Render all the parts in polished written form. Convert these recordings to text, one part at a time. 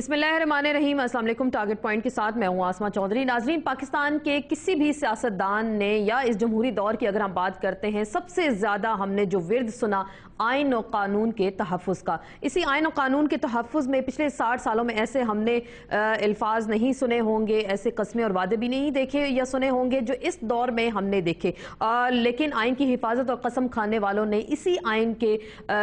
बिस्मिल्लाहिर्रहमानिर्रहीम। अस्सलाम वालेकुम। टारगेट पॉइंट के साथ मैं हूँ आसमा चौधरी। नाजरीन, पाकिस्तान के किसी भी सियासतदान ने या इस जमहूरी दौर की अगर हम बात करते हैं, सबसे ज़्यादा हमने जो विर्द सुना आइन और कानून के तहफ़्फ़ुज़ का। इसी आइन और कानून के तहफ़्फ़ुज़ में पिछले 60 सालों में ऐसे हमने अल्फाज नहीं सुने होंगे, ऐसे कस्में और वादे भी नहीं देखे या सुने होंगे जो इस दौर में हमने देखे। लेकिन आइन की हिफाजत और कसम खाने वालों ने इसी आइन के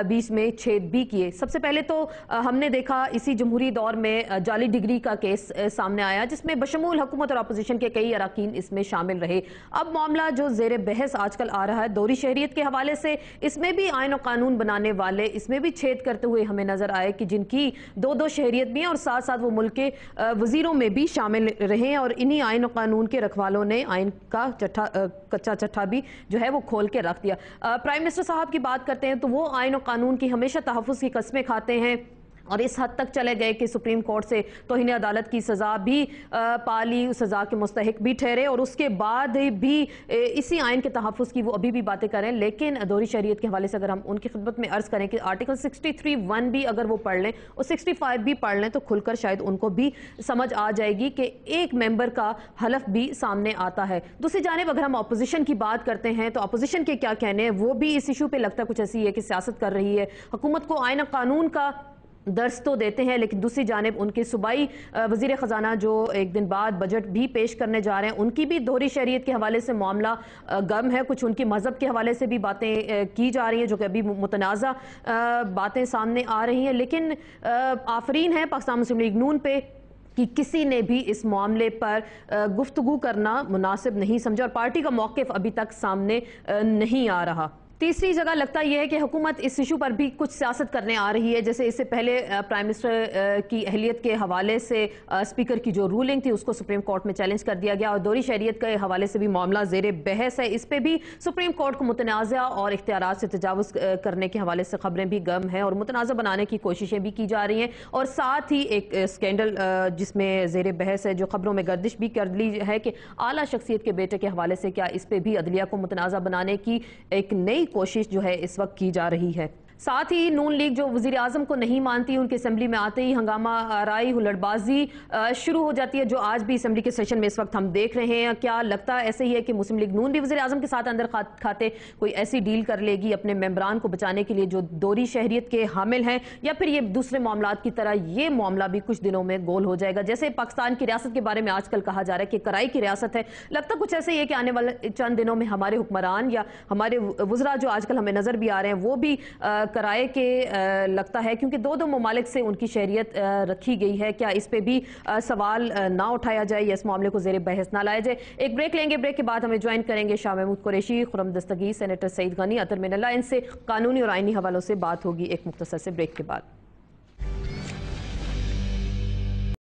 बीच में छेद भी किए। सबसे पहले तो हमने देखा इसी जमहूरी दौर में जाली डिग्री का केस सामने आया, जिसमें बशमूल हुकूमत और अपोजिशन के कई अरकान इसमें शामिल रहे। अब मामला जो ज़ेर बहस आजकल आ रहा है दोहरी शहरियत के हवाले से, इसमें भी आइन और कानून बनाने वाले इसमें भी छेद करते हुए हमें नजर आए कि जिनकी दो शहरियत भी है और साथ साथ वो मुल्क के वजीरों में भी शामिल रहे और इन्हीं आइन और कानून के रखवालों ने आइन का कच्चा चट्टा भी जो है वो खोल के रख दिया। प्राइम मिनिस्टर साहब की बात करते हैं तो वो आइन और कानून की हमेशा तहफ़्फ़ुज़ की कस्में खाते हैं और इस हद तक चले गए कि सुप्रीम कोर्ट से तौहीन अदालत की सज़ा भी पाली, उस सज़ा के मुस्तहिक भी ठहरे और उसके बाद भी इसी आइन के तहफ़्फ़ुज़ की वो अभी भी बातें करें। लेकिन दोहरी शरीयत के हवाले से अगर हम उनकी खिदमत में अर्ज़ करें कि आर्टिकल 63(1) भी अगर वो पढ़ लें और 65 भी पढ़ लें तो खुलकर शायद उनको भी समझ आ जाएगी कि एक मेंबर का हलफ भी सामने आता है। दूसरी जानिब अगर हम अपोजिशन की बात करते हैं तो अपोजिशन के क्या कहने हैं, वो भी इस इशू पे लगता है कुछ ऐसी है कि सियासत कर रही है, हुकूमत को आइन कानून का दर्स तो देते हैं, लेकिन दूसरी जानिब उनके सूबाई वज़ीर ख़जाना जो एक दिन बाद बजट भी पेश करने जा रहे हैं, उनकी भी दोहरी शरीयत के हवाले से मामला गर्म है। कुछ उनकी मज़हब के हवाले से भी बातें की जा रही हैं जो कि अभी मुतनाज़ा बातें सामने आ रही हैं। लेकिन आफरीन है पाकिस्तान मुस्लिम लीग नून पे कि किसी ने भी इस मामले पर गुफ्तगू करना मुनासिब नहीं समझा और पार्टी का मौक़िफ़ अभी तक सामने नहीं आ रहा। तीसरी जगह लगता यह है कि हुकूमत इस इशू पर भी कुछ सियासत करने आ रही है। जैसे इससे पहले प्राइम मिनिस्टर की अहलियत के हवाले से स्पीकर की जो रूलिंग थी उसको सुप्रीम कोर्ट में चैलेंज कर दिया गया और दोहरी शहरियत के हवाले से भी मामला ज़ेर बहस है। इस पर भी सुप्रीम कोर्ट को मुतनाज़ा और इख्तियारात से तजावुज़ करने के हवाले से खबरें भी गर्म हैं और मुतनाज़ा बनाने की कोशिशें भी की जा रही हैं। और साथ ही एक स्कैंडल जिसमें ज़ेर बहस है जो खबरों में गर्दिश भी कर ली है कि आला शख्सियत के बेटे के हवाले से क्या इस पर भी अदलिया को मुतनाज़ा बनाने की एक नई कोशिश जो है इस वक्त की जा रही है। साथ ही नून लीग जो वज़ीर आज़म को नहीं मानती, उनके असेंबली में आते ही हंगामा आराई हुल्लड़बाजी शुरू हो जाती है जो आज भी असेंबली के सेशन में इस वक्त हम देख रहे हैं। क्या लगता है ऐसे ही है कि मुस्लिम लीग नून भी वज़ीर आज़म के साथ अंदर खाते कोई ऐसी डील कर लेगी अपने मेंबरान को बचाने के लिए जो दोहरी शहरियत के हामिल हैं, या फिर ये दूसरे मामलात की तरह ये मामला भी कुछ दिनों में गोल हो जाएगा? जैसे पाकिस्तान की रियासत के बारे में आजकल कहा जा रहा है कि कराई की रियासत है, लगता कुछ ऐसे ही है कि आने वाले चंद दिनों में हमारे हुक्मरान या हमारे वज़रा जो आजकल हमें नज़र भी आ रहे हैं वो भी कराए के लगता है, क्योंकि दो ममालिक से उनकी शहरियत रखी गई है। क्या इस पे भी सवाल ना उठाया जाए या इस मामले को ज़ेर बहस ना लाया जाए? एक ब्रेक लेंगे, ब्रेक के बाद हमें ज्वाइन करेंगे शाह महमूद कुरैशी, खुर्रम दस्तगीर, सेनेटर सईद गनी, अतर मिनल्ला। इनसे कानूनी और आइनी हवालों से बात होगी एक मुख्तसर से ब्रेक के बाद।